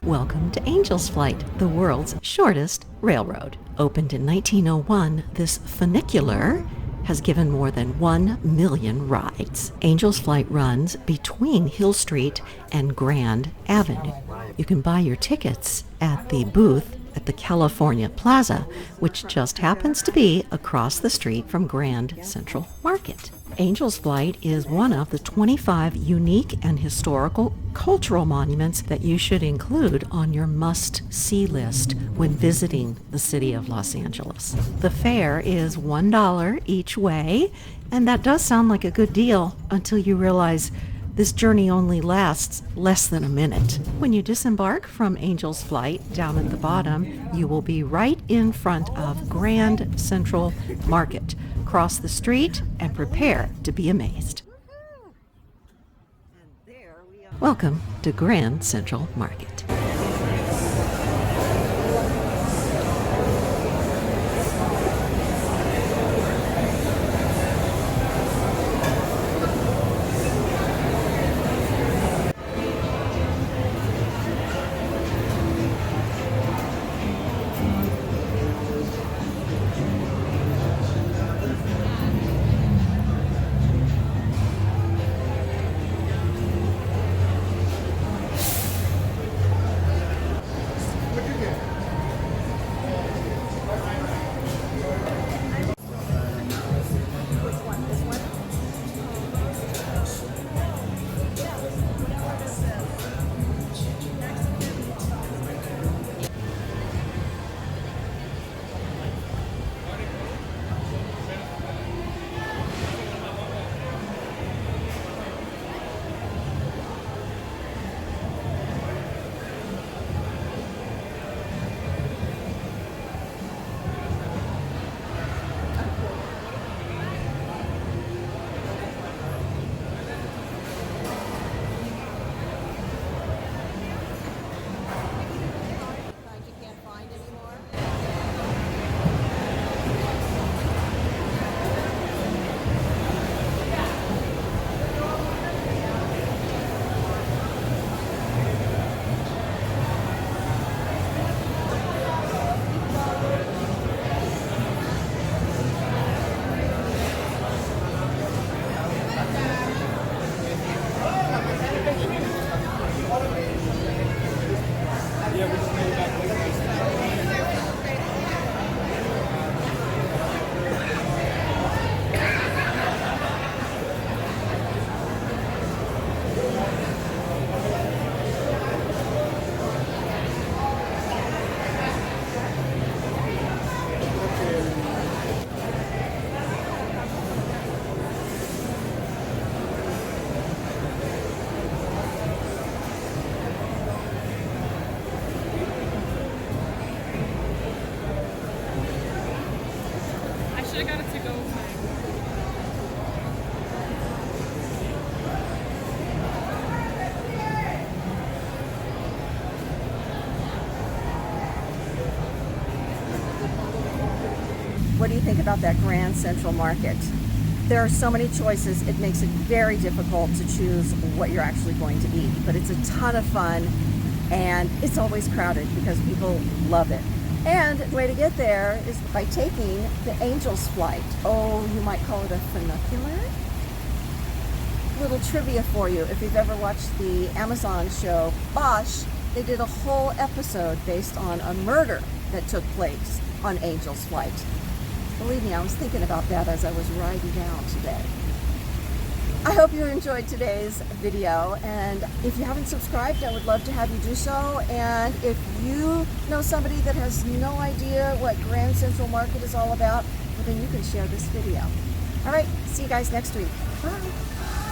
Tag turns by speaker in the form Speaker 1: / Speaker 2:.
Speaker 1: Welcome to Angel's Flight, the world's shortest railroad. Opened in 1901, this funicular has given more than 1 million rides. Angel's Flight runs between Hill Street and Grand Avenue. You can buy your tickets at the booth at the California Plaza, which just happens to be across the street from Grand Central Market. Angel's Flight is one of the 25 unique and historical cultural monuments that you should include on your must-see list when visiting the city of Los Angeles. The fare is $1 each way, and that does sound like a good deal until you realize this journey only lasts less than a minute. When you disembark from Angel's Flight, down at the bottom, you will be right in front of Grand Central Market. Cross the street and prepare to be amazed. Welcome to Grand Central Market.
Speaker 2: I got it to go.
Speaker 3: What do you think about that Grand Central Market? There are so many choices, it makes it very difficult to choose what you're actually going to eat, but it's a ton of fun and it's always crowded because people love it. And the way to get there is by taking the Angel's Flight. Oh, you might call it a funicular? Little trivia for you, if you've ever watched the Amazon show Bosch, they did a whole episode based on a murder that took place on Angel's Flight. Believe me, I was thinking about that as I was riding down today. I hope you enjoyed today's video, and if you haven't subscribed, I would love to have you do so. And if you know somebody that has no idea what Grand Central Market is all about, well, then you can share this video. All right, see you guys next week. Bye.